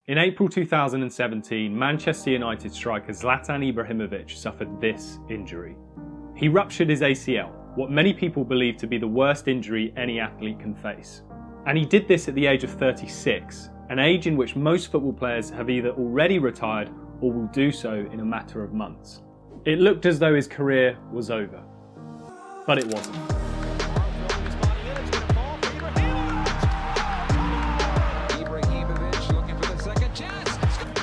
In April 2017, Manchester United striker ZLATAN Ibrahimović suffered this injury. He ruptured his ACL, what many people believe to be the worst injury any athlete can face. And he did this at the age of 36, an age in which most football players have either already retired or will do so in a matter of months. It looked as though his career was over, but it wasn't. Ibrahimović looking for the second chance.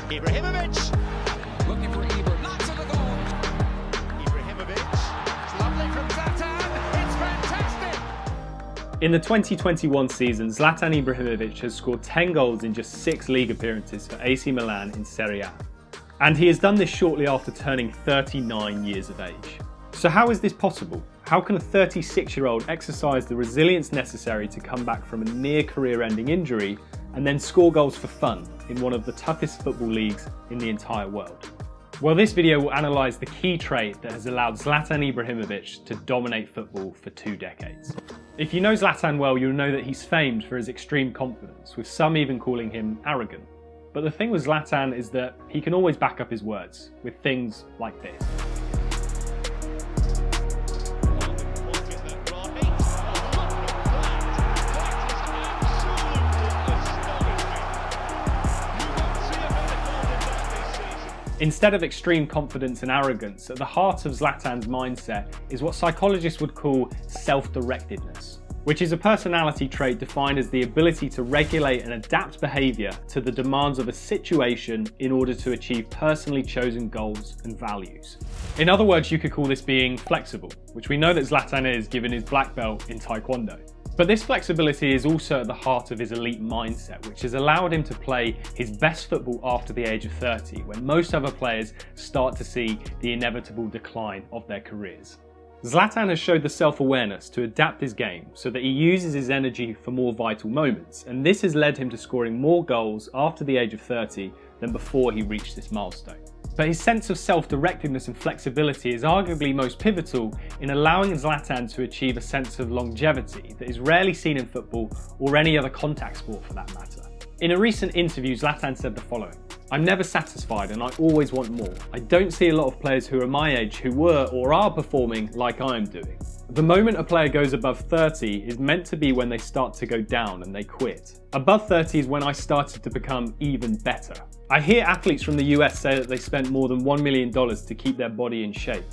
Ibrahimović looking for Ibra. Knocks on the goal. Ibrahimović. It's lovely from Zlatan. It's fantastic. In the 2021 season, ZLATAN Ibrahimović has scored 10 goals in just 6 league appearances for AC Milan in Serie A. And he has done this shortly after turning 39 years of age. So how is this possible? How can a 36-year-old exercise the resilience necessary to come back from a near career-ending injury and then score goals for fun in one of the toughest football leagues in the entire world? Well, this video will analyse the key trait that has allowed ZLATAN Ibrahimović to dominate football for 2 decades. If you know Zlatan well, you'll know that he's famed for his extreme confidence, with some even calling him arrogant. But the thing with Zlatan is that he can always back up his words with things like this. Instead of extreme confidence and arrogance, at the heart of Zlatan's mindset is what psychologists would call self-directedness, which is a personality trait defined as the ability to regulate and adapt behaviour to the demands of a situation in order to achieve personally chosen goals and values. In other words, you could call this being flexible, which we know that Zlatan is given his black belt in Taekwondo. But this flexibility is also at the heart of his elite mindset, which has allowed him to play his best football after the age of 30, when most other players start to see the inevitable decline of their careers. Zlatan has showed the self-awareness to adapt his game so that he uses his energy for more vital moments, and this has led him to scoring more goals after the age of 30 than before he reached this milestone. But his sense of self-directedness and flexibility is arguably most pivotal in allowing Zlatan to achieve a sense of longevity that is rarely seen in football or any other contact sport for that matter. In a recent interview, Zlatan said the following: "I'm never satisfied and I always want more. I don't see a lot of players who are my age who were or are performing like I am doing. The moment a player goes above 30 is meant to be when they start to go down and they quit. Above 30 is when I started to become even better. I hear athletes from the US say that they spent more than $1 million to keep their body in shape.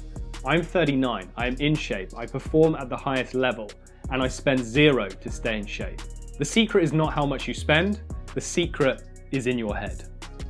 I'm 39, I am in shape, I perform at the highest level, and I spend zero to stay in shape. The secret is not how much you spend, the secret is in your head."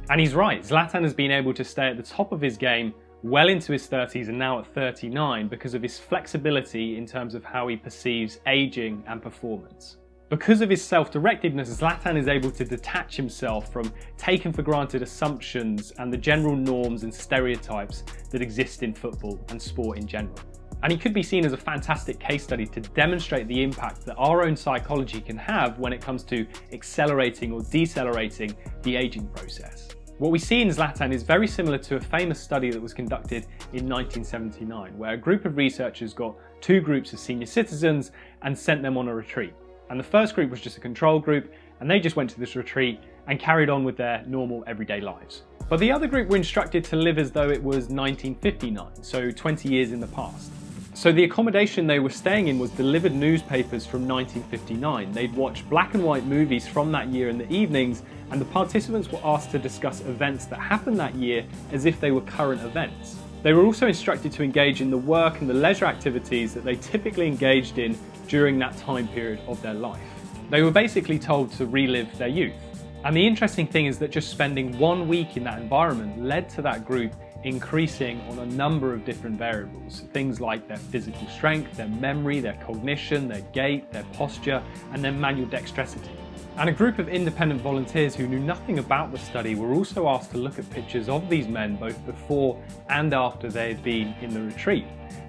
And he's right, Zlatan has been able to stay at the top of his game well into his 30s and now at 39 because of his flexibility in terms of how he perceives aging and performance. Because of his self-directedness, Zlatan is able to detach himself from taken for granted assumptions and the general norms and stereotypes that exist in football and sport in general. And he could be seen as a fantastic case study to demonstrate the impact that our own psychology can have when it comes to accelerating or decelerating the aging process. What we see in Zlatan is very similar to a famous study that was conducted in 1979, where a group of researchers got 2 groups of senior citizens and sent them on a retreat. And the first group was just a control group, and they just went to this retreat and carried on with their normal everyday lives. But the other group were instructed to live as though it was 1959, so 20 years in the past. So the accommodation they were staying in was delivered newspapers from 1959. They'd watch black and white movies from that year in the evenings, and the participants were asked to discuss events that happened that year as if they were current events. They were also instructed to engage in the work and the leisure activities that they typically engaged in during that time period of their life. They were basically told to relive their youth. And the interesting thing is that just spending 1 week in that environment led to that group increasing on a number of different variables. Things like their physical strength, their memory, their cognition, their gait, their posture, and their manual dexterity. And a group of independent volunteers who knew nothing about the study were also asked to look at pictures of these men both before and after they had been in the retreat.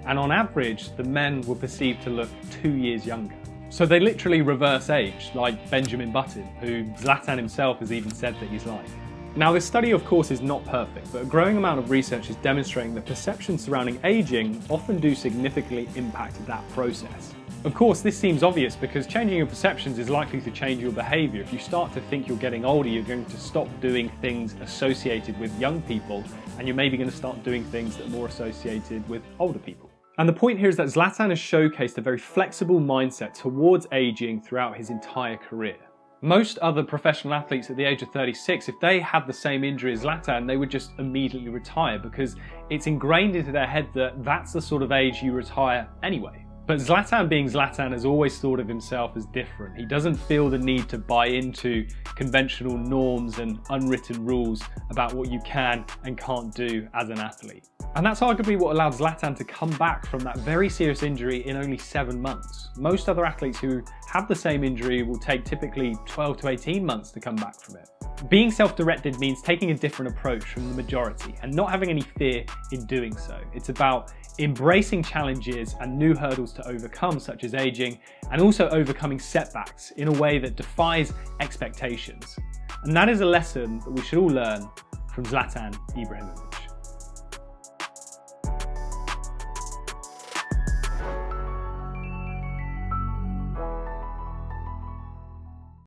And on average, the men were perceived to look 2 years younger. So they literally reverse age, like Benjamin Button, who Zlatan himself has even said that he's like. Now, this study of course is not perfect, but a growing amount of research is demonstrating that perceptions surrounding aging often do significantly impact that process. Of course, this seems obvious because changing your perceptions is likely to change your behaviour. If you start to think you're getting older, you're going to stop doing things associated with young people, and you're maybe going to start doing things that are more associated with older people. And the point here is that Zlatan has showcased a very flexible mindset towards ageing throughout his entire career. Most other professional athletes at the age of 36, if they had the same injury as Zlatan, they would just immediately retire because it's ingrained into their head that that's the sort of age you retire anyway. But Zlatan, being Zlatan, has always thought of himself as different. He doesn't feel the need to buy into conventional norms and unwritten rules about what you can and can't do as an athlete. And that's arguably what allowed Zlatan to come back from that very serious injury in only 7 months. Most other athletes who have the same injury will take typically 12 to 18 months to come back from it. Being self-directed means taking a different approach from the majority and not having any fear in doing so. It's about embracing challenges and new hurdles to overcome, such as aging, and also overcoming setbacks in a way that defies expectations. And that is a lesson that we should all learn from ZLATAN Ibrahimović.